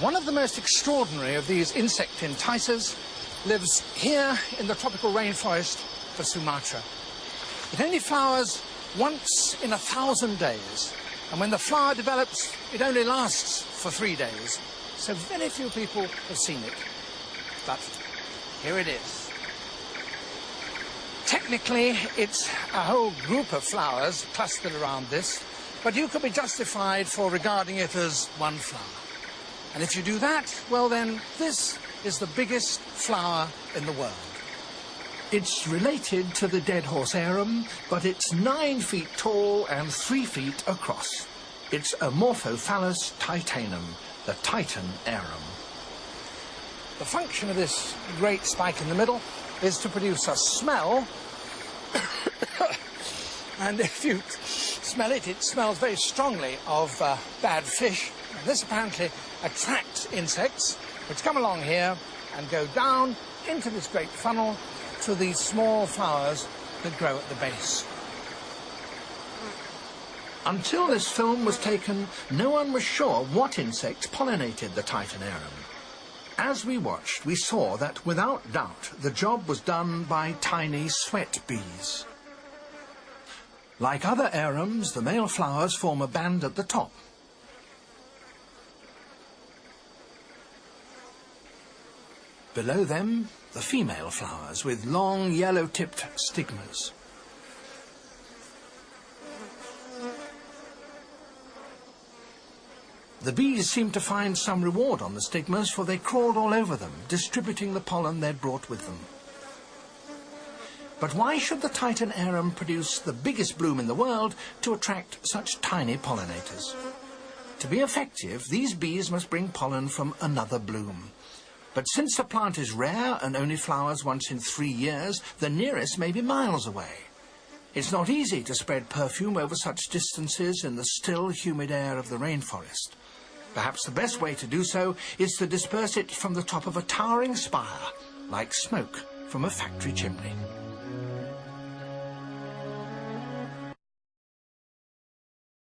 One of the most extraordinary of these insect enticers lives here in the tropical rainforest of Sumatra. It only flowers once in 1,000 days, and when the flower develops, it only lasts for 3 days. So very few people have seen it. But here it is. Technically, it's a whole group of flowers clustered around this, but you could be justified for regarding it as one flower. And if you do that, well then, this is the biggest flower in the world. It's related to the dead horse Arum, but it's 9 feet tall and 3 feet across. It's Amorphophallus titanum, the Titan Arum. The function of this great spike in the middle is to produce a smell, and if you smell it, it smells very strongly of bad fish. And this apparently attracts insects, which come along here and go down into this great funnel to these small flowers that grow at the base. Until this film was taken, no one was sure what insects pollinated the Titan Arum. As we watched, we saw that, without doubt, the job was done by tiny sweat bees. Like other arums, the male flowers form a band at the top. Below them, the female flowers with long yellow-tipped stigmas. The bees seemed to find some reward on the stigmas, for they crawled all over them, distributing the pollen they'd brought with them. But why should the Titan Arum produce the biggest bloom in the world to attract such tiny pollinators? To be effective, these bees must bring pollen from another bloom. But since the plant is rare and only flowers once in 3 years, the nearest may be miles away. It's not easy to spread perfume over such distances in the still, humid air of the rainforest. Perhaps the best way to do so is to disperse it from the top of a towering spire, like smoke from a factory chimney.